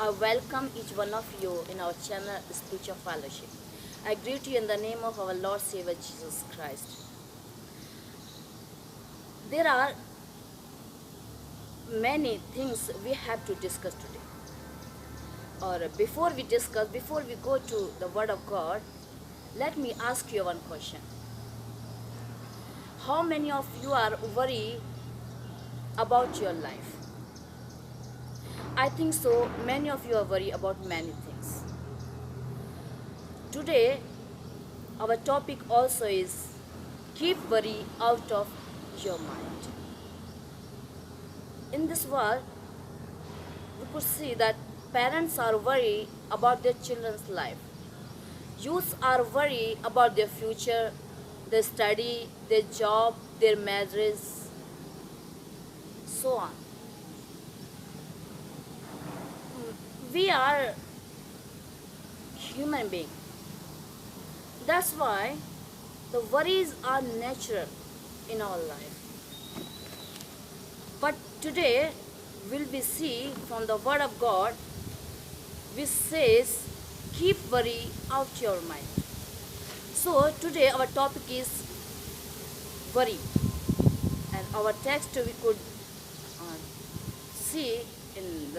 I welcome each one of you in our channel Spiritual Fellowship. I greet you in the name of our Lord Savior Jesus Christ. There are many things we have to discuss today. Or before we go to the Word of God, let me ask you one question. How many of you are worried about your life? I think so. Many of you are worried about many things. Today, our topic also is keep worry out of your mind. In this world, we could see that parents are worried about their children's life. Youths are worried about their future, their study, their job, their marriage, so on. We are human beings. That's why the worries are natural in our life. But today will we see from the Word of God which says keep worry out your mind. So today our topic is worry, and our text we could see in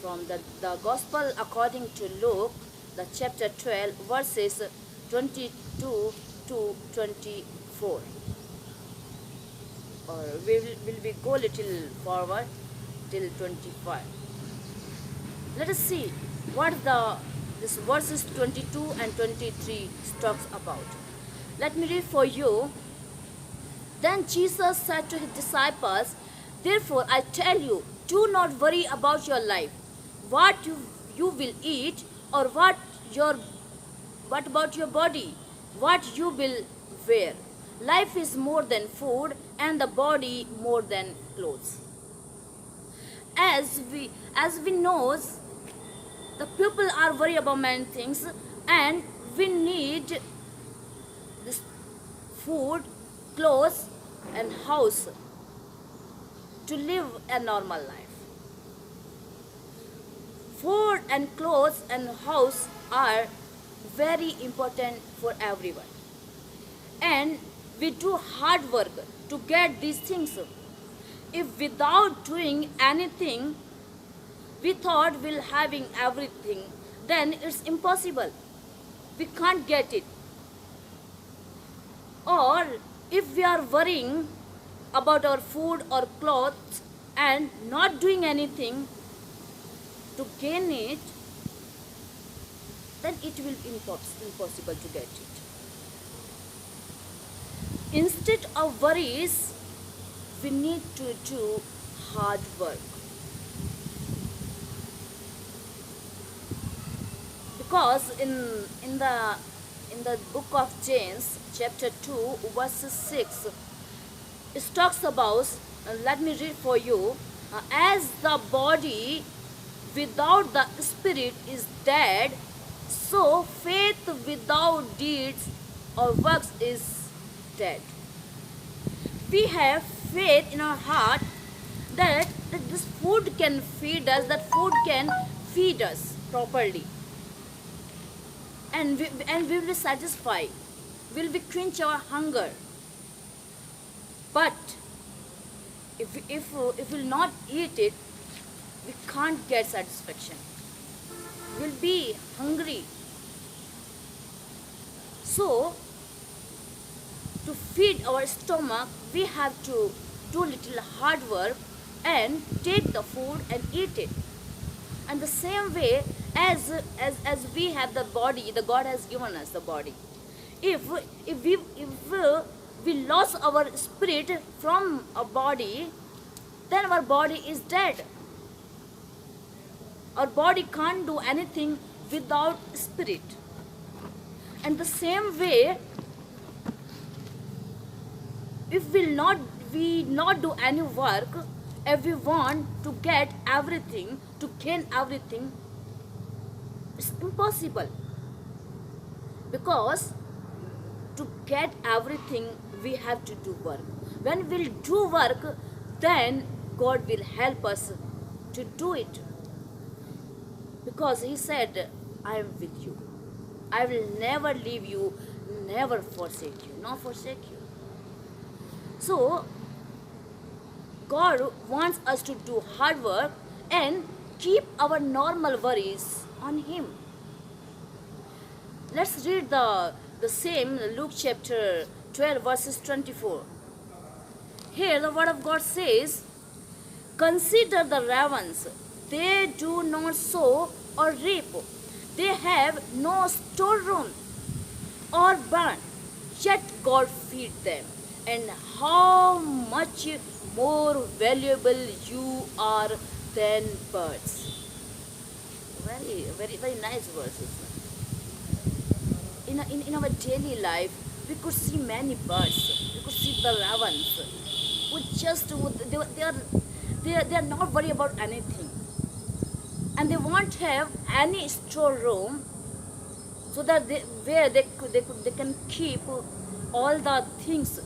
from the Gospel according to Luke, the chapter 12, verses 22 to 24. Or will we go little forward till 25. Let us see what this verses 22 and 23 talks about. Let me read for you. Then Jesus said to his disciples, "Therefore I tell you, do not worry about your life, what you will eat, or what about your body, what you will wear. Life is more than food, and the body more than clothes." As we knows, the people are worried about many things, and we need this food, clothes, and house to live a normal life. Food and clothes and house are very important for everyone, and we do hard work to get these things. If without doing anything we thought we'll having everything, then it's impossible. We can't get it. Or if we are worrying about our food or clothes and not doing anything to gain it, then it will be impossible to get it. Instead of worries, we need to do hard work. Because in the book of James, chapter 2, verse 6, it talks about, let me read for you, as the body without the spirit is dead, so faith without deeds or works is dead. We have faith in our heart that this food can feed us, that food can feed us properly. And we will be satisfied, will we quench our hunger. But if we will not eat it, we can't get satisfaction. We'll be hungry. So, to feed our stomach, we have to do little hard work and take the food and eat it. And the same way as we have the body, the God has given us the body. If we lost our spirit from our body, then our body is dead. Our body can't do anything without spirit. And the same way, if we not do any work, if we want to get everything, to gain everything, it's impossible. Because to get everything, we have to do work. When we'll do work, then God will help us to do it. because he said, I am with you. I will never leave you, never forsake you, not forsake you. So, God wants us to do hard work and keep our normal worries on Him. Let's read the same Luke chapter 12, verses 24. Here, the Word of God says, consider the ravens. They do not sow or reap. They have no storeroom or barn, yet God feed them. And how much more valuable you are than birds. Very, very, very nice verses. In our daily life, we could see many birds. We could see the ravens. We just they are not worried about anything, and they won't have any storeroom, so that they can keep all the things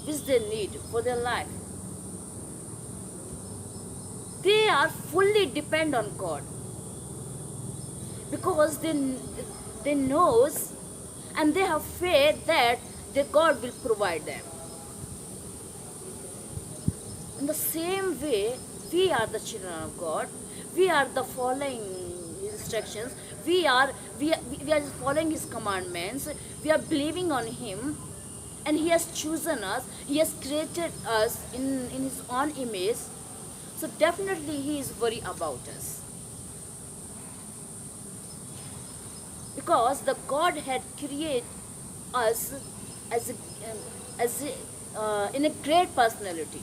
which they need for their life. They are fully depend on God because they knows and they have faith that their God will provide them. In the same way, we are the children of God. We are the following instructions. We are following His commandments. We are believing on Him, and He has chosen us. He has created us in His own image. So definitely He is worried about us, because the God had created us as in a great personality.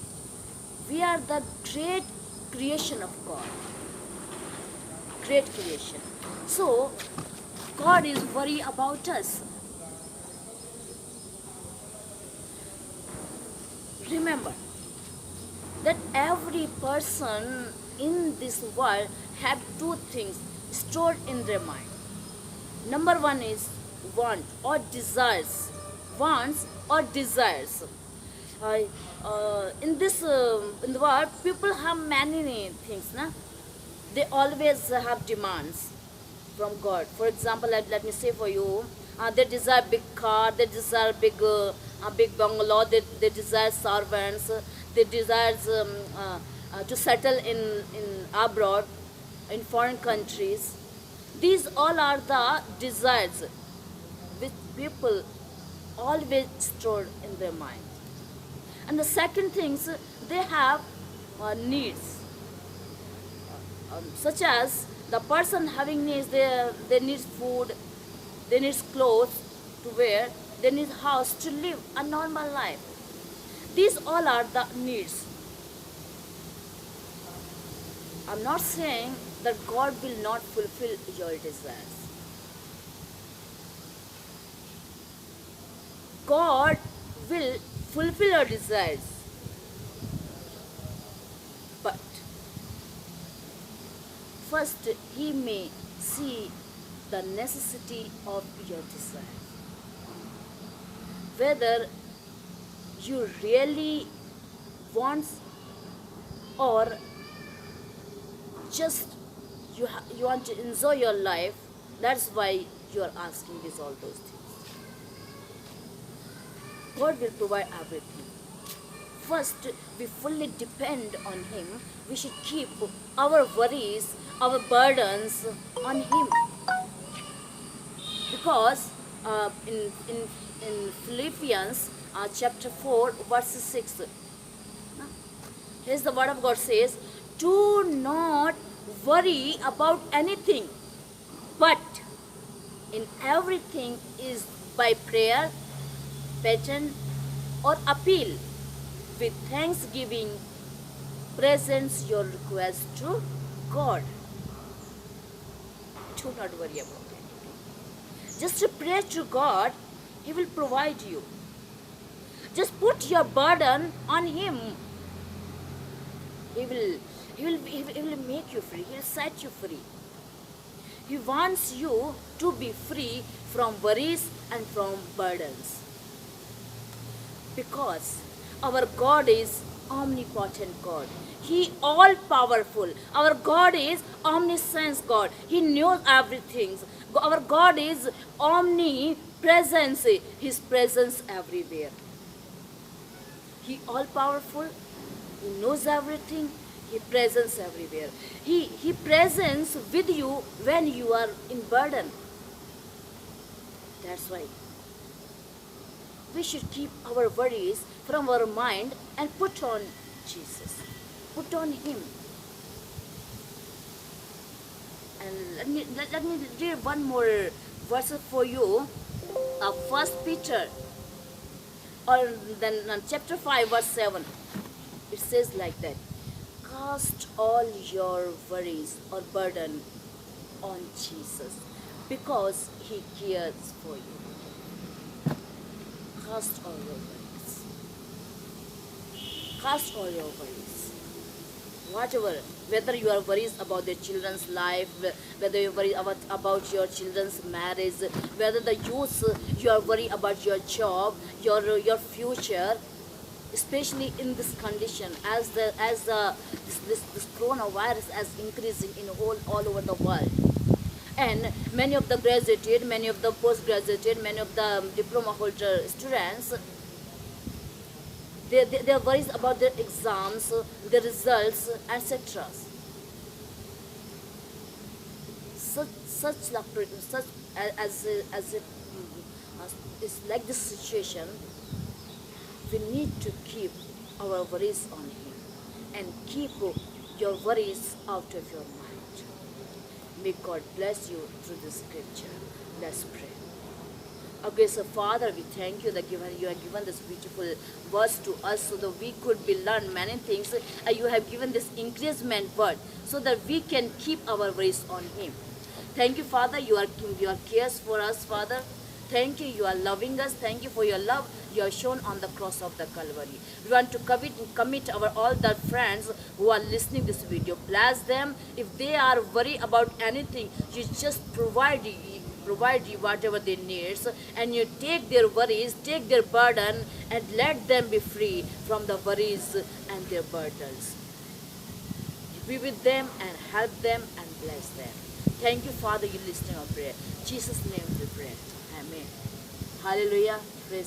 We are the great creation of God. Great creation. So, God is worried about us. Remember that every person in this world have two things stored in their mind. Number one is want or desires. Wants or desires. In the world, people have many things, na? They always have demands from God. For example, let me say for you, they desire big car, they desire big bungalow, they desire servants, they desire to settle in abroad, in foreign countries. These all are the desires which people always store in their mind. And the second things, they have needs, such as the person having needs, they need food, they need clothes to wear, they need house to live a normal life. These all are the needs. I'm not saying that God will not fulfill your desires. God will fulfill your desires, but first He may see the necessity of your desires, whether you really want or just you want to enjoy your life. That's why you are asking all those things. God will provide everything. First, we fully depend on Him. We should keep our worries, our burdens on Him. Because in Philippians chapter 4, verse 6, here's the word of God says, do not worry about anything, but in everything is by prayer, petition, or appeal, with thanksgiving, present your request to God. Do not worry about it. Just pray to God, He will provide you. Just put your burden on Him. He will make you free. He will set you free. He wants you to be free from worries and from burdens. Because our God is omnipotent God. He all powerful. Our God is omniscience God. He knows everything. Our God is omnipresence. His presence everywhere. He all powerful. He knows everything. He presence everywhere. He presence with you when you are in burden. That's why we should keep our worries from our mind and put on Jesus. Put on Him. And let me read one more verse for you. First Peter, or then chapter 5, verse 7. It says like that. Cast all your worries or burden on Jesus because He cares for you. Cast all your worries. Cast all your worries. Whatever, whether you are worried about the children's life, whether you worry about your children's marriage, whether the youth, you are worried about your job, your future, especially in this condition, as this coronavirus is increasing in all over the world, and many of the graduated, many of the postgraduated, many of the diploma holder students, they are worried about their exams, their results, etc. Such as it is like this situation, we need to keep our worries on Him and keep your worries out of your mind. May God bless you through this scripture. Let's pray. Okay, so Father, we thank you that you have given this beautiful verse to us so that we could be learn many things. You have given this encouragement word so that we can keep our worries on Him. Thank you, Father. You are cares for us, Father. Thank you. You are loving us. Thank you for your love you have shown on the cross of the Calvary. We want to commit our all the friends who are listening this video. Bless them. If they are worried about anything, you just provide you whatever they need, and you take their worries, take their burden, and let them be free from the worries and their burdens. Be with them and help them and bless them. Thank you, Father, you listen to our prayer. In Jesus' name we pray. Amen. Hallelujah. Praise